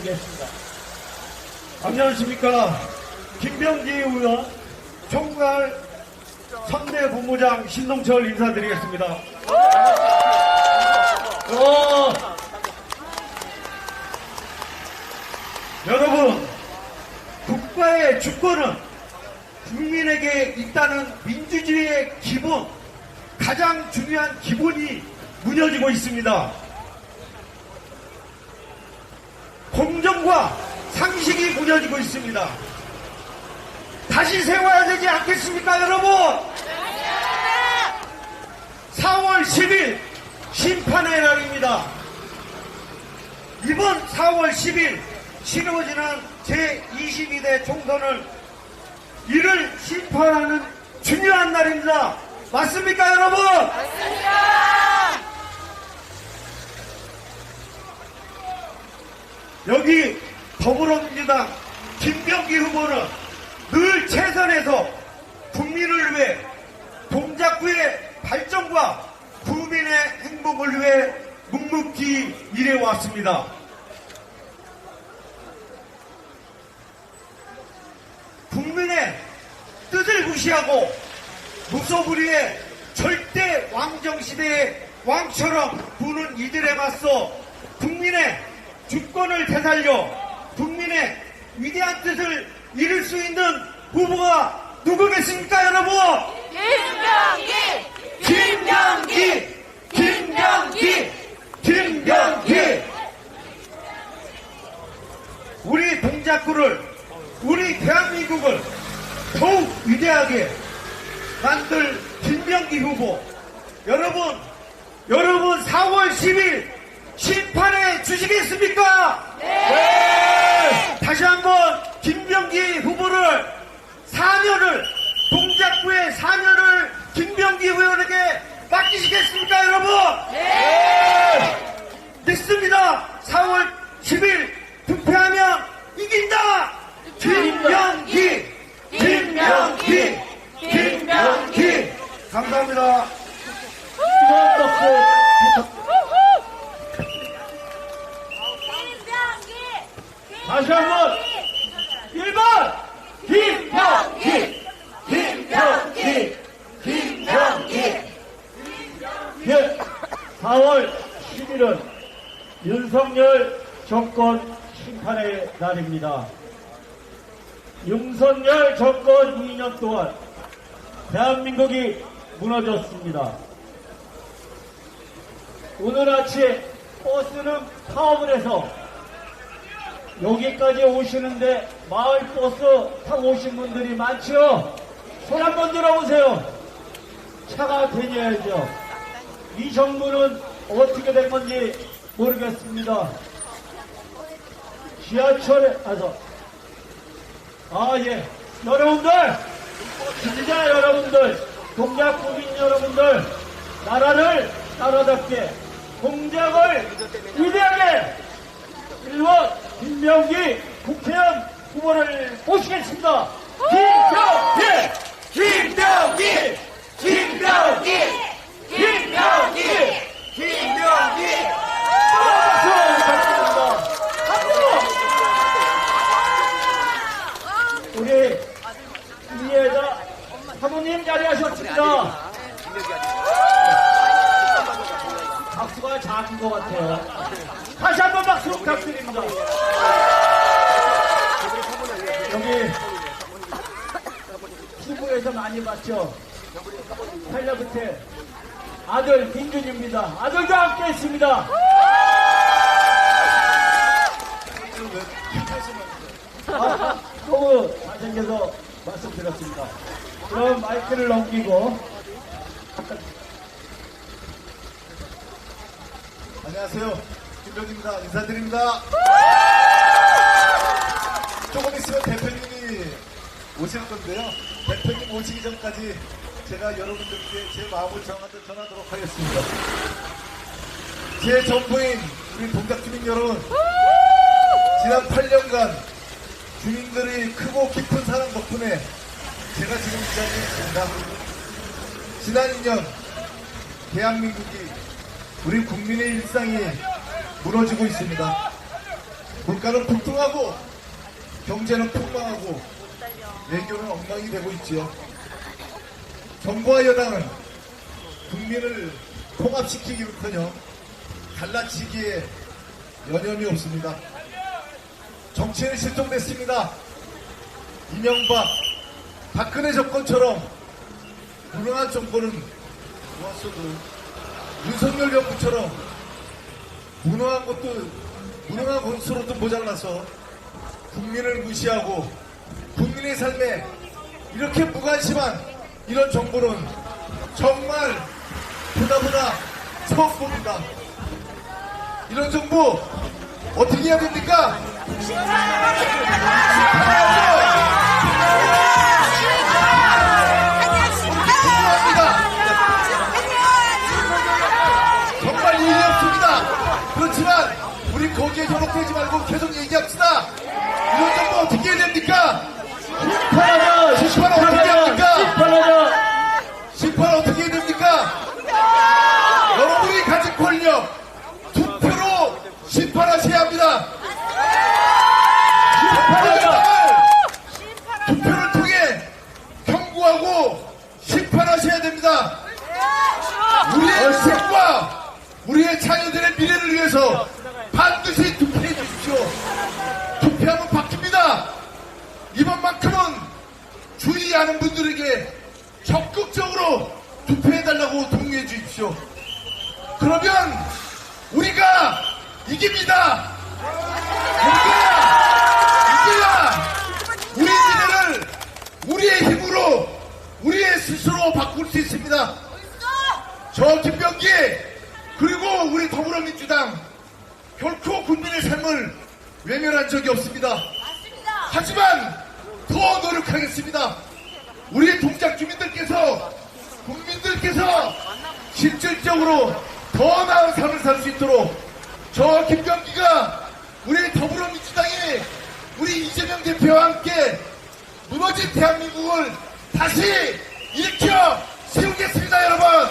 공개했습니다. 안녕하십니까. 김병기 의원 총괄 선대본부장 신동철 인사드리겠습니다. 여러분, 국가의 주권은 국민에게 있다는 민주주의의 기본, 가장 중요한 기본이 무너지고 있습니다. 공정과 상식이 무너지고 있습니다. 다시 세워야 되지 않겠습니까, 여러분? 4월 10일 심판의 날입니다. 이번 4월 10일 치러지는 제22대 총선을 이를 심판하는 중요한 날입니다. 맞습니까, 여러분? 맞습니다. 여기 더불어민주당 김병기 후보는 늘 최선에서 국민을 위해 동작구의 발전과 국민의 행복을 위해 묵묵히 일해왔습니다. 국민의 뜻을 무시하고 무소불위의 절대 왕정시대의 왕처럼 구는 이들에 맞서 국민의 주권을 되살려 국민의 위대한 뜻을 이룰 수 있는 후보가 누구겠습니까, 여러분? 김병기! 우리 동작구를, 우리 대한민국을 더욱 위대하게 만들 김병기 후보. 여러분 4월 10일 심판해 주시겠습니까? 네! 다시 한번 김병기 후보를 동작구의 사면을 김병기 의원에게 맡기시겠습니까, 여러분? 네! 믿습니다. 4월 10일 투표하면 이긴다. 김병기! 감사합니다. 뜨거운 박수 부탁드립니다. 다시 한번 1번 김병기! 예, 4월 10일은 윤석열 정권 심판의 날입니다. 윤석열 정권 2년 동안 대한민국이 무너졌습니다. 오늘 아침 버스는 파업을 해서 여기까지 오시는데 마을버스 타고 오신 분들이 많죠? 손 한번 들어보세요. 차가 되냐야죠. 이 정부는 어떻게 된 건지 모르겠습니다. 지하철에 여러분들, 진짜 여러분들, 동작구민 여러분들, 나라를 나라답게 공작을 위대하게 1번 김병기 국회의원 후보를 모시겠습니다. 김병기! 박수 부탁드립니다. 우리 이해자 사모님 자리하셨습니다. 박수가 작은 것 같아요. 다시 한번 박수 부탁드립니다. 여기 TV에서 많이 봤죠? 팔려붙에 아들 민준입니다. 아들도 함께 있습니다. 너무 잘생겨서 말씀드렸습니다. 그럼 마이크를 넘기고. 안녕하세요. 김병기입니다. 인사드립니다. 조금 있으면 대표님이 오실 건데요. 대표님 오시기 전까지 제가 여러분들께 제 마음을 전하도록 하겠습니다. 제 전부인 우리 동작주민 여러분, 지난 8년간 주민들의 크고 깊은 사랑 덕분에 제가 지금 이 자리에 있습니다. 지난 2년 대한민국이 우리 국민의 일상이 무너지고 있습니다. 물가는 폭등하고 경제는 폭망하고 외교는 엉망이 되고 있지요. 정부와 여당은 국민을 통합시키기는커녕 갈라치기에 여념이 없습니다. 정치는 실종됐습니다. 이명박, 박근혜 정권처럼 무능한 정권은 좋았어도 윤석열 정부처럼 무능한 것으로도 모자라서 국민을 무시하고 국민의 삶에 이렇게 무관심한 이런 정부는 정말 보다 처음 봅니다. 이런 정부 어떻게 해야 됩니까? 정말 일이 없습니다. 그렇지만 우리 거기에 현혹되지 말고 계속 얘기합시다. 이런 정부 어떻게 해야 됩니까? 심판 어떻게 해야 됩니까? 심판 어떻게 해야 됩니까? 여러분이 가진 권력 투표로 심판하셔야 합니다. 투표를 통해 경고하고 심판하셔야 됩니다. 우리의 인생과 우리의 자녀들의 미래를 위해서 반드시 투표해 주십시오. 투표하면 바뀝니다. 이번만큼은 주의하는 분들에게 적극적으로 투표해달라고 독려해 주십시오. 그러면 우리가 이깁니다. 이겨야 우리 미래를 우리의 힘으로 우리의 스스로 바꿀 수 있습니다. 저 김병기 그리고 우리 더불어민주당 결코 국민의 삶을 외면한 적이 없습니다. 하지만 더 노력하겠습니다. 우리 동작 주민들께서 국민들께서 실질적으로 더 나은 삶을 살 수 있도록 저 김병기가 우리 더불어민주당이 우리 이재명 대표와 함께 무너진 대한민국을 다시 일으켜 세우겠습니다, 여러분.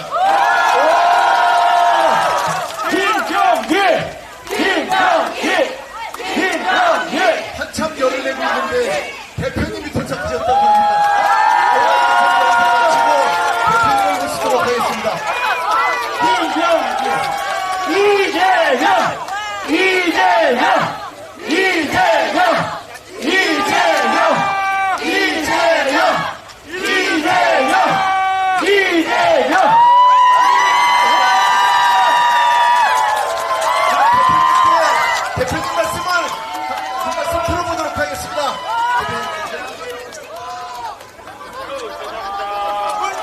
김병기 한참 열을 내고 있는데 대표님이 도착하셨다고 합니다. 대표님을 모시도록 하겠습니다. 대표님 말씀을 한 말씀 들어보도록 하겠습니다.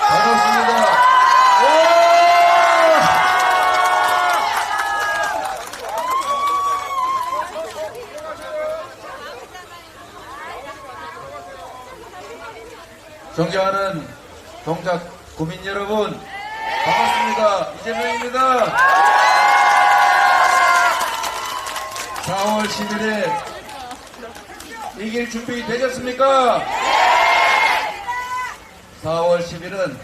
반갑습니다. 존경하는 동작 구민 여러분, 반갑습니다. 이재명입니다. 4월 10일에 이길 준비 되셨습니까? 4월 10일은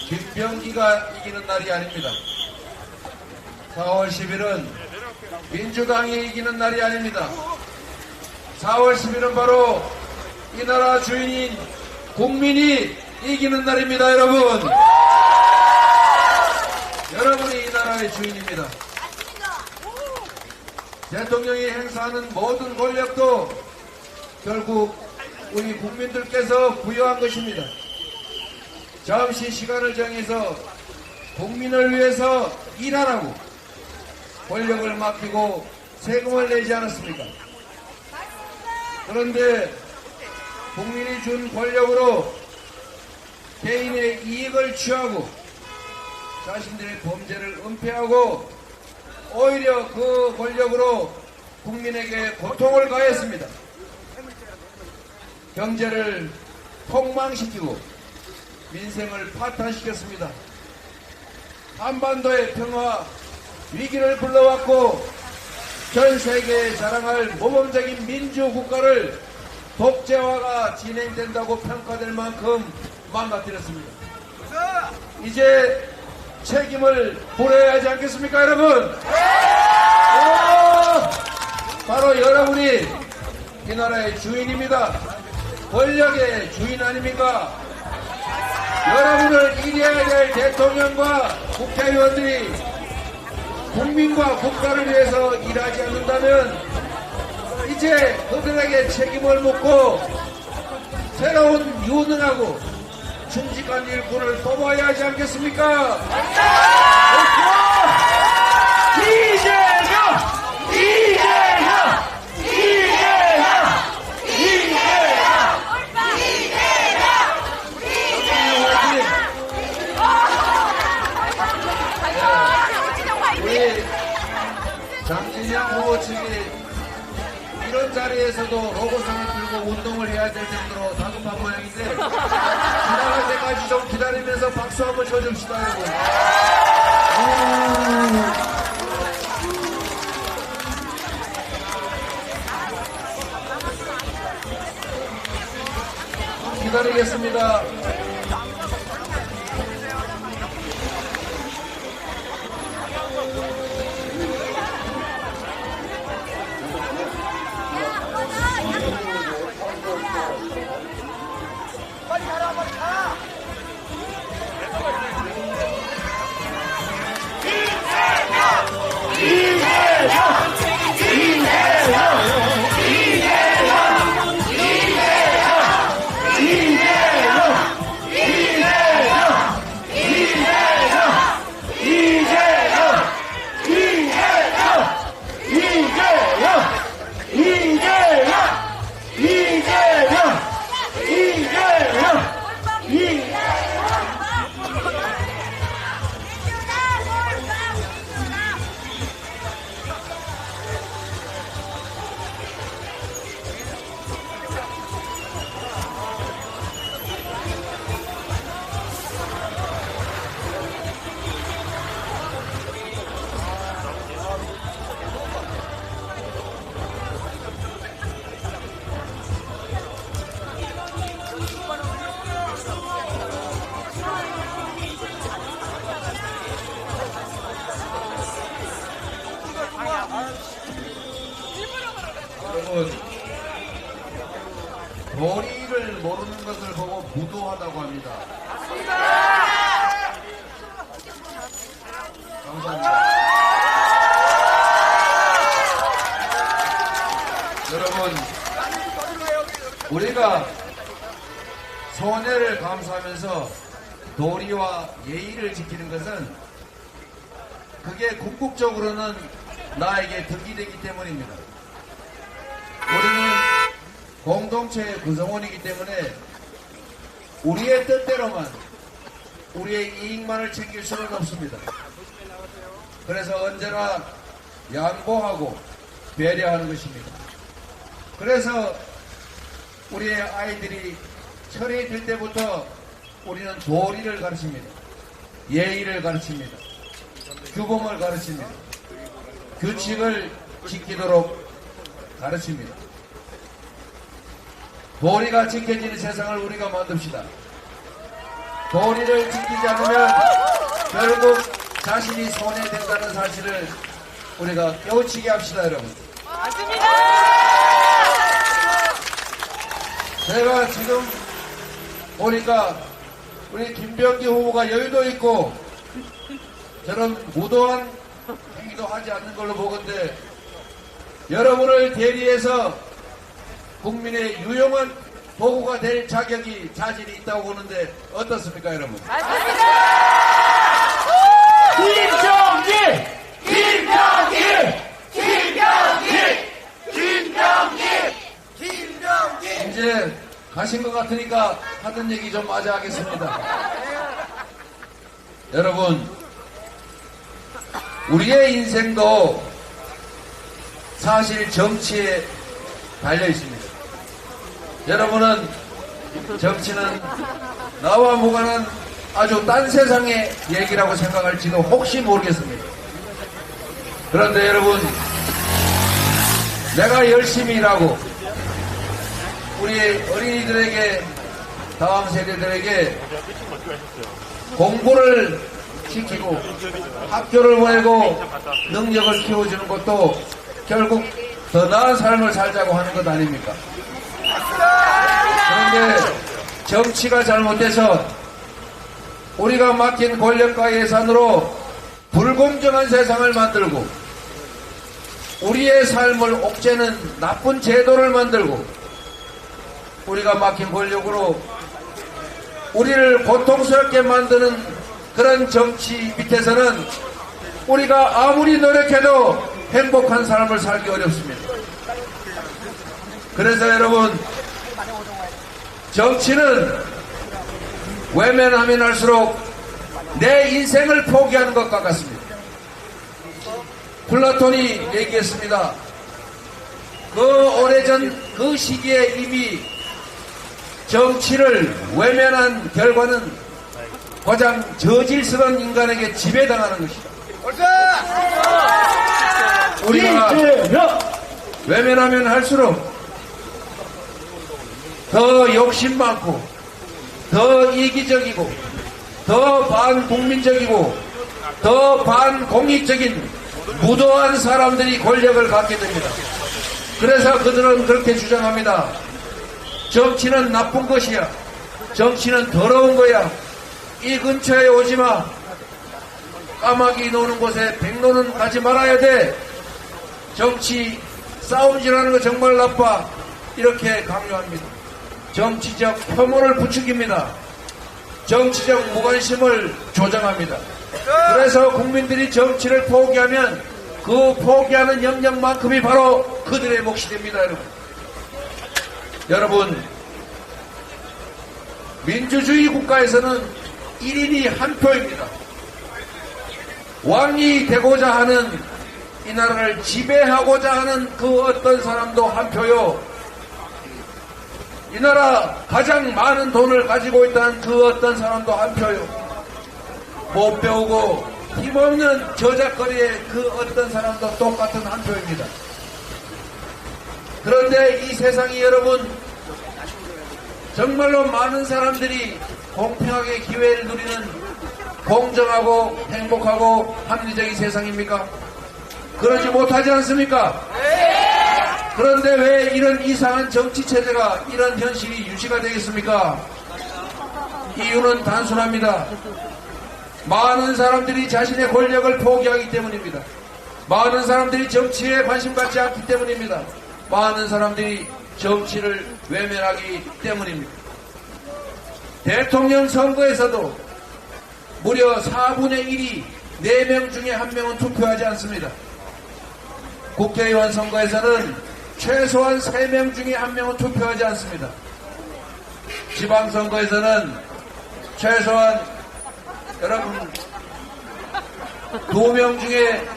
김병기가 이기는 날이 아닙니다. 4월 10일은 민주당이 이기는 날이 아닙니다. 4월 10일은 바로 이 나라 주인인 국민이 이기는 날입니다, 여러분. 여러분이 이 나라의 주인입니다. 대통령이 행사하는 모든 권력도 결국 우리 국민들께서 부여한 것입니다. 잠시 시간을 정해서 국민을 위해서 일하라고 권력을 맡기고 세금을 내지 않았습니까? 그런데 국민이 준 권력으로 개인의 이익을 취하고 자신들의 범죄를 은폐하고 오히려 그 권력으로 국민에게 고통을 가했습니다. 경제를 폭망시키고 민생을 파탄시켰습니다. 한반도의 평화 위기를 불러왔고 전 세계에 자랑할 모범적인 민주국가를 독재화가 진행된다고 평가될 만큼 망가뜨렸습니다. 이제 책임을 물어야 하지 않겠습니까, 여러분? 바로 여러분이 이 나라의 주인입니다. 권력의 주인 아닙니까? 여러분을 이겨야 될 대통령과 국회의원들이 국민과 국가를 위해서 일하지 않는다면 이제 그들에게 책임을 묻고 새로운 유능하고 충직한 일꾼을 뽑아야 하지 않겠습니까? 이재명! 이재명! 이재명! 우리 장진영 후보 측이 이런 자리에서도 로고상을 들고 운동을 해야 될 정도로 다급한 모양인데 지나갈 때까지 좀 기다리면서 박수 한번 쳐줍시다 여러분. 기다리겠습니다. 여러분, 도리를 모르는 것을 보고 부도하다고 합니다. 감사합니다. 여러분, 우리가 손해를 감수하면서 도리와 예의를 지키는 것은 그게 궁극적으로는 나에게 득이 되기 때문입니다. 우리는 공동체의 구성원이기 때문에 우리의 뜻대로만 우리의 이익만을 챙길 수는 없습니다. 그래서 언제나 양보하고 배려하는 것입니다. 그래서 우리의 아이들이 철이 들 때부터 우리는 도리를 가르칩니다. 예의를 가르칩니다. 규범을 가르칩니다. 규칙을 지키도록 가르칩니다. 도리가 지켜지는 세상을 우리가 만듭시다. 도리를 지키지 않으면 결국 자신이 손해된다는 사실을 우리가 깨우치게 합시다, 여러분. 맞습니다. 제가 지금 보니까 우리 김병기 후보가 여유도 있고 저런 무도한 행위도 하지 않는 걸로 보건데 여러분을 대리해서 국민의 유용한 도구가 될 자격이 자질이 있다고 보는데 어떻습니까, 여러분? 맞습니다. 김병기! 김병기! 김병기! 김병기! 이제 가신 것 같으니까 하던 얘기 좀 마저 하겠습니다. 여러분, 우리의 인생도 사실 정치에 달려 있습니다. 여러분은 정치는 나와 무관한 아주 딴 세상의 얘기라고 생각할지도 혹시 모르겠습니다. 그런데 여러분, 내가 열심히 일하고 우리 어린이들에게, 다음 세대들에게 공부를 시키고 학교를 보내고 능력을 키워주는 것도 결국 더 나은 삶을 살자고 하는 것 아닙니까? 그런데 정치가 잘못돼서 우리가 맡긴 권력과 예산으로 불공정한 세상을 만들고 우리의 삶을 옥죄는 나쁜 제도를 만들고 우리가 맡긴 권력으로 우리를 고통스럽게 만드는 그런 정치 밑에서는 우리가 아무리 노력해도 행복한 삶을 살기 어렵습니다. 그래서 여러분, 정치는 외면하면 할수록 내 인생을 포기하는 것과 같습니다. 플라톤이 얘기했습니다. 그 오래전 그 시기에 이미 정치를 외면한 결과는 가장 저질스러운 인간에게 지배당하는 것이다. 우리가 외면하면 할수록 더 욕심 많고 더 이기적이고 더 반국민적이고 더 반공익적인 무도한 사람들이 권력을 갖게 됩니다. 그래서 그들은 그렇게 주장합니다. 정치는 나쁜 것이야. 정치는 더러운 거야. 이 근처에 오지마. 까마귀 노는 곳에 백로는 가지 말아야 돼. 정치 싸움질하는 거 정말 나빠. 이렇게 강요합니다. 정치적 혐오를 부추깁니다. 정치적 무관심을 조장합니다. 그래서 국민들이 정치를 포기하면 그 포기하는 영역만큼이 바로 그들의 몫이 됩니다. 여러분, 민주주의 국가에서는 1인이 한 표입니다. 왕이 되고자 하는, 이 나라를 지배하고자 하는 그 어떤 사람도 한 표요. 이 나라 가장 많은 돈을 가지고 있다는 그 어떤 사람도 한 표요. 못 배우고 힘없는 저작거리의 그 어떤 사람도 똑같은 한 표입니다. 그런데 이 세상이 여러분, 정말로 많은 사람들이 공평하게 기회를 누리는 공정하고 행복하고 합리적인 세상입니까? 그러지 못하지 않습니까? 그런데 왜 이런 이상한 정치체제가, 이런 현실이 유지가 되겠습니까? 이유는 단순합니다. 많은 사람들이 자신의 권력을 포기하기 때문입니다. 많은 사람들이 정치에 관심 갖지 않기 때문입니다. 많은 사람들이 정치를 외면하기 때문입니다. 대통령 선거에서도 무려 4분의 1이 4명 중에 1명은 투표하지 않습니다. 국회의원 선거에서는 최소한 3명 중에 1명은 투표하지 않습니다. 지방선거에서는 최소한 여러분 2명 중에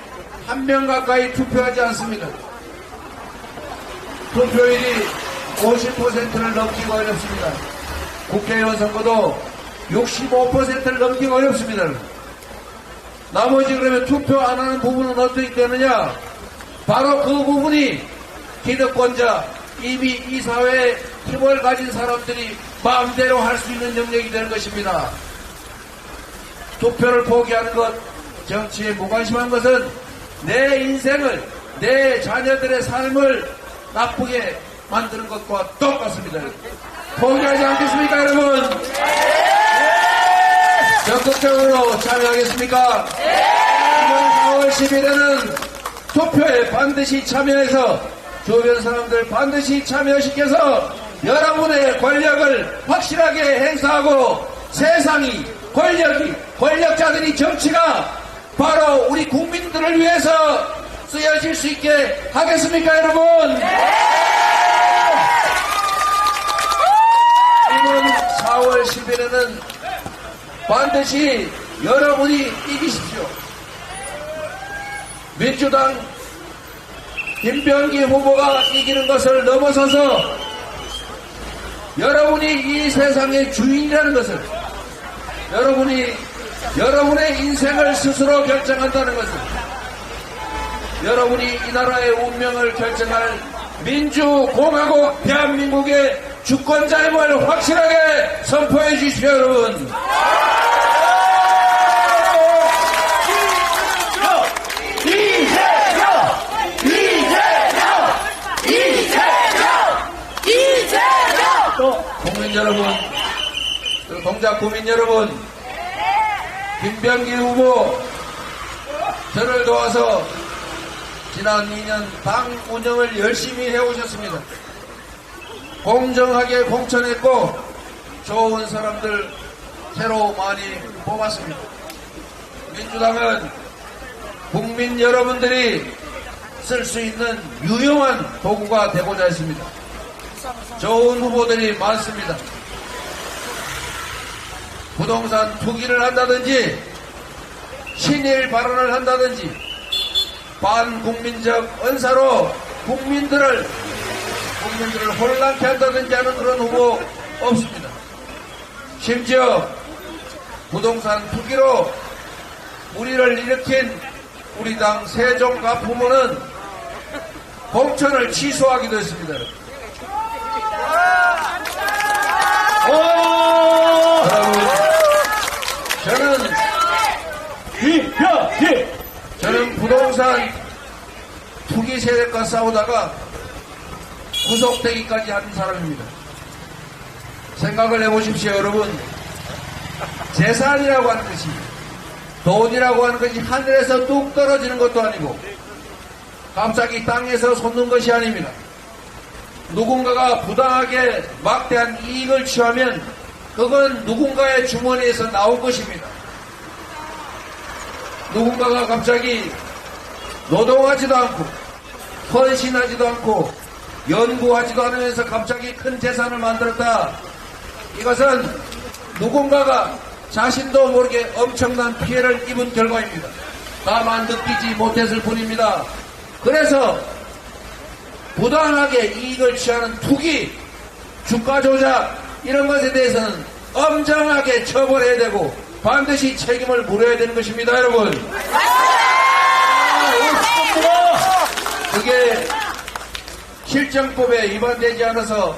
1명 가까이 투표하지 않습니다. 투표율이 50%를 넘기기 어렵습니다. 국회의원 선거도 65%를 넘기기 어렵습니다. 나머지 그러면 투표 안 하는 부분은 어떻게 되느냐? 바로 그 부분이 기득권자, 이미 이 사회에 힘을 가진 사람들이 마음대로 할 수 있는 영역이 되는 것입니다. 투표를 포기하는 것, 정치에 무관심한 것은 내 인생을, 내 자녀들의 삶을 나쁘게 만드는 것과 똑같습니다. 포기하지 않겠습니까, 여러분? 적극적으로 참여하겠습니까? 이번 4월 10일에는 투표에 반드시 참여해서 주변 사람들 반드시 참여시켜서 여러분의 권력을 확실하게 행사하고 세상이, 권력이, 권력자들이, 정치가 바로 우리 국민들을 위해서 쓰여질 수 있게 하겠습니까, 여러분? 이번 4월 10일에는 반드시 여러분이 이기십시오. 민주당 김병기 후보가 이기는 것을 넘어서서 여러분이 이 세상의 주인이라는 것을, 여러분이 여러분의 인생을 스스로 결정한다는 것을, 여러분이 이 나라의 운명을 결정할 민주공화국 대한민국의 주권자임을 확실하게 선포해 주십시오, 여러분. 이재명! 이재명! 여러분, 동작 구민 여러분, 김병기 후보 저를 도와서 지난 2년 당 운영을 열심히 해오셨습니다. 공정하게 공천했고 좋은 사람들 새로 많이 뽑았습니다. 민주당은 국민 여러분들이 쓸 수 있는 유용한 도구가 되고자 했습니다. 좋은 후보들이 많습니다. 부동산 투기를 한다든지 친일 발언을 한다든지 반국민적 언사로 국민들을 혼란케 한다든지 하는 그런 후보 없습니다. 심지어 부동산 투기로 우리를 일으킨 우리 당 세종갑 후보는 공천을 취소하기도 했습니다. 여러분, 저는 부동산 투기 세력과 싸우다가 구속되기까지 한 사람입니다. 생각을 해보십시오, 여러분. 재산이라고 하는 것이, 돈이라고 하는 것이 하늘에서 뚝 떨어지는 것도 아니고 갑자기 땅에서 솟는 것이 아닙니다. 누군가가 부당하게 막대한 이익을 취하면 그건 누군가의 주머니에서 나온 것입니다. 누군가가 갑자기 노동하지도 않고 헌신하지도 않고 연구하지도 않으면서 갑자기 큰 재산을 만들었다. 이것은 누군가가 자신도 모르게 엄청난 피해를 입은 결과입니다. 다만 느끼지 못했을 뿐입니다. 그래서 부당하게 이익을 취하는 투기, 주가 조작 이런 것에 대해서는 엄정하게 처벌해야 되고 반드시 책임을 물어야 되는 것입니다, 여러분. 그게 실정법에 위반되지 않아서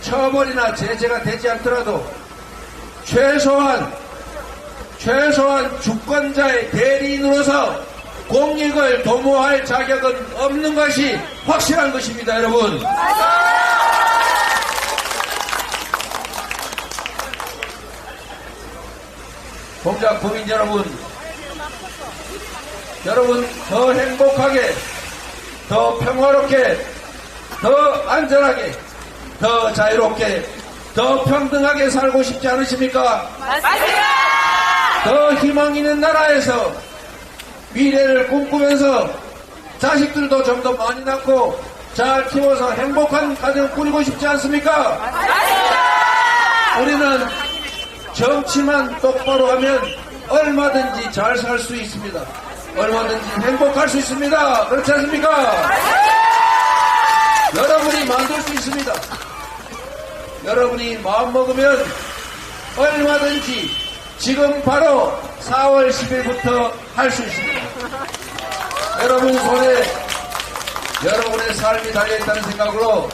처벌이나 제재가 되지 않더라도 최소한 주권자의 대리인으로서 공익을 도모할 자격은 없는 것이 확실한 것입니다, 여러분. 동작 국민 여러분, 더 행복하게, 더 평화롭게, 더 안전하게, 더 자유롭게, 더 평등하게 살고 싶지 않으십니까? 맞습니다. 더 희망 있는 나라에서 미래를 꿈꾸면서 자식들도 좀 더 많이 낳고 잘 키워서 행복한 가정 꾸리고 싶지 않습니까? 맞습니다. 우리는 정치만 똑바로 하면 얼마든지 잘 살 수 있습니다. 얼마든지 행복할 수 있습니다. 그렇지 않습니까? 여러분이 만들 수 있습니다. 여러분이 마음먹으면 얼마든지 지금 바로 4월 10일부터 할 수 있습니다. 여러분 손에 여러분의 삶이 달려있다는 생각으로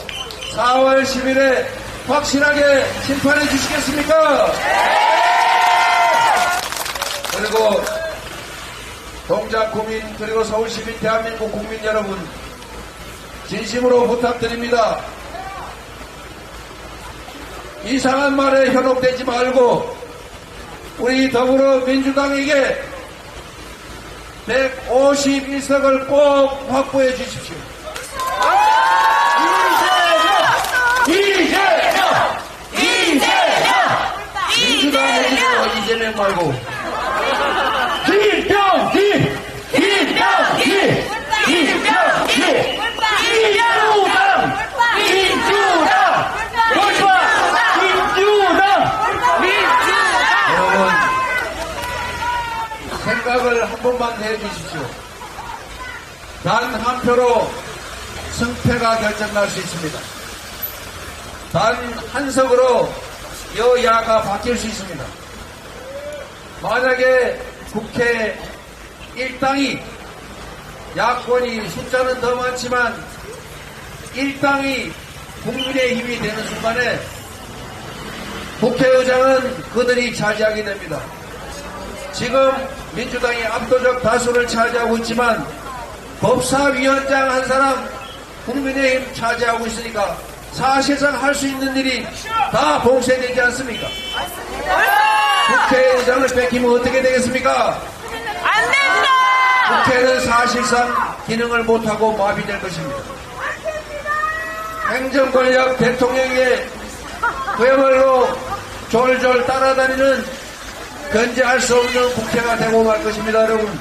4월 10일에 확실하게 심판해 주시겠습니까? 그리고 동작 구민 그리고 서울 시민 대한민국 국민 여러분 진심으로 부탁드립니다. 이상한 말에 현혹되지 말고 우리 더불어민주당에게 151석을 꼭 확보해 주십시오. 이재명! 민주당 얘기는 이재명 말고 김병기! 여러분 생각을 한 번만 해주십시오. 단 한 표로 승패가 결정날 수 있습니다. 단 한 석으로 여야가 바뀔 수 있습니다. 만약에 국회 일당이 야권이 숫자는 더 많지만 일당이 국민의힘이 되는 순간에 국회의장은 그들이 차지하게 됩니다. 지금 민주당이 압도적 다수를 차지하고 있지만 법사위원장 한 사람 국민의힘 차지하고 있으니까 사실상 할 수 있는 일이 다 봉쇄되지 않습니까? 국회의장을 뺏기면 어떻게 되겠습니까? 안 됩니다! 국회는 사실상 기능을 못하고 마비될 것입니다. 행정권력 대통령에게 그야말로 졸졸 따라다니는 견제할 수 없는 국회가 되고 말 것입니다, 여러분.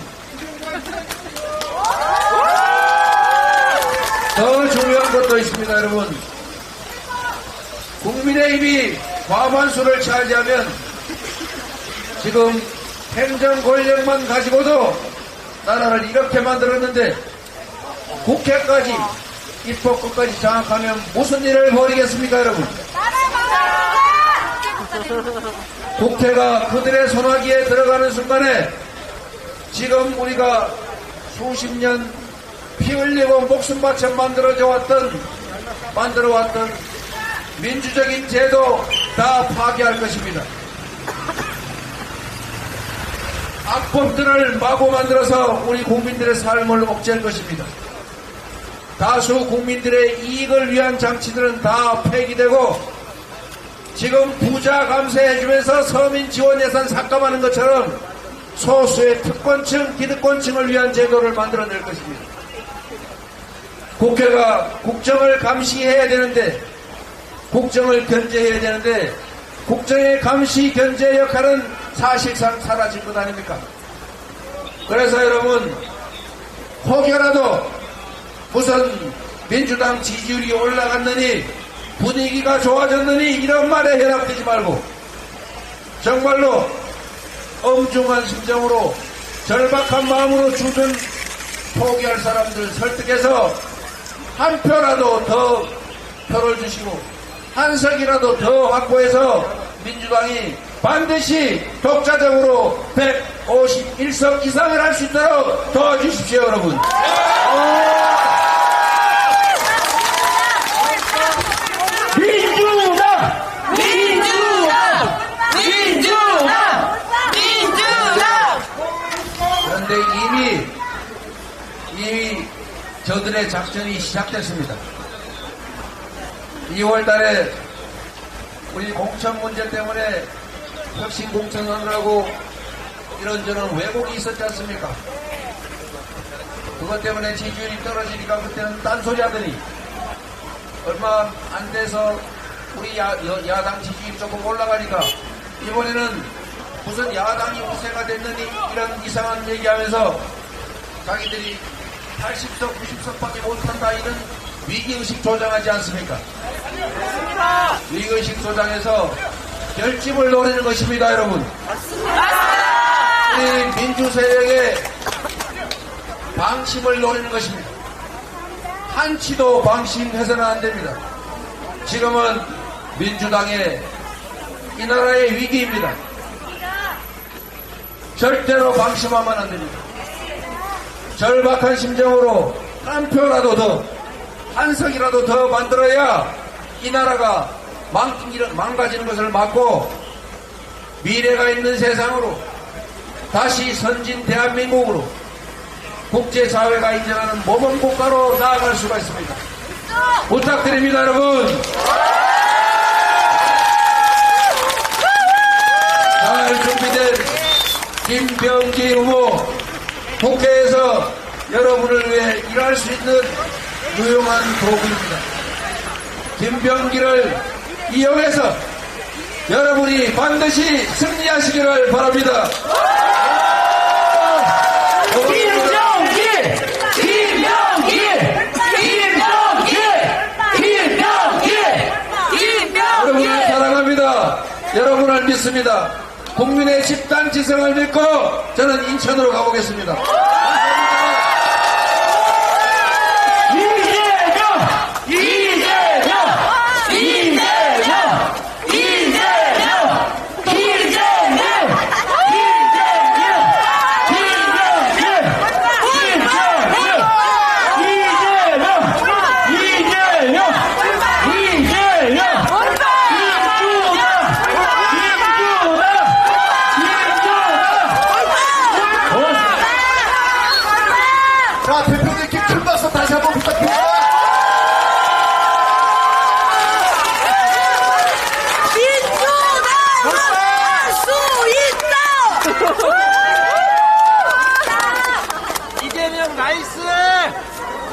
더 중요한 것도 있습니다, 여러분. 국민의힘이 과반수를 차지하면 지금 행정 권력만 가지고도 나라를 이렇게 만들었는데 국회까지 입법권까지 장악하면 무슨 일을 벌이겠습니까, 여러분? 국회가 그들의 손아귀에 들어가는 순간에 지금 우리가 수십 년 피 흘리고 목숨 바쳐 만들어왔던 민주적인 제도 다 파괴할 것입니다. 악법들을 마구 만들어서 우리 국민들의 삶을 억제할 것입니다. 다수 국민들의 이익을 위한 장치들은 다 폐기되고 지금 부자 감세해주면서 서민 지원 예산 삭감하는 것처럼 소수의 특권층, 기득권층을 위한 제도를 만들어낼 것입니다. 국회가 국정을 감시해야 되는데 국정을 견제해야 되는데 국정의 감시 견제 역할은 사실상 사라진 것 아닙니까? 그래서 여러분 혹여라도 무슨 민주당 지지율이 올라갔느니 분위기가 좋아졌느니 이런 말에 현혹되지 말고 정말로 엄중한 심정으로 절박한 마음으로 주둔 포기할 사람들 설득해서 한 표라도 더 표를 주시고 한 석이라도 더 확보해서 민주당이 반드시 독자적으로 151석 이상을 할 수 있도록 도와주십시오, 여러분. 민주당! 그런데 이미 저들의 작전이 시작됐습니다. 2월 달에 우리 공천 문제 때문에 혁신 공천하느라고 이런저런 왜곡이 있었지 않습니까? 그것 때문에 지지율이 떨어지니까 그때는 딴소리 하더니 얼마 안 돼서 우리 야당 지지율이 조금 올라가니까 이번에는 무슨 야당이 우세가 됐느니 이런 이상한 얘기하면서 자기들이 80석, 90석밖에 못한다 이런 위기의식 조장하지 않습니까? 위기의식 조장해서 결집을 노리는 것입니다, 여러분. 우리 민주세력의 방심을 노리는 것입니다. 한치도 방심해서는 안 됩니다. 지금은 민주당의 이 나라의 위기입니다. 절대로 방심하면 안 됩니다. 절박한 심정으로 한 표라도 더, 한 석이라도 더 만들어야 이 나라가 망가지는 것을 막고 미래가 있는 세상으로 다시 선진 대한민국으로 국제사회가 인정하는 모범국가로 나아갈 수가 있습니다. 부탁드립니다, 여러분. 잘 준비된 김병기 후보 국회에서 여러분을 위해 일할 수 있는 유용한 도구입니다. 김병기를 이용해서 여러분이 반드시 승리하시기를 바랍니다. 여러분을 사랑합니다. 여러분을 믿습니다. 국민의 집단 지성을 믿고 저는 인천으로 가보겠습니다. 나이스!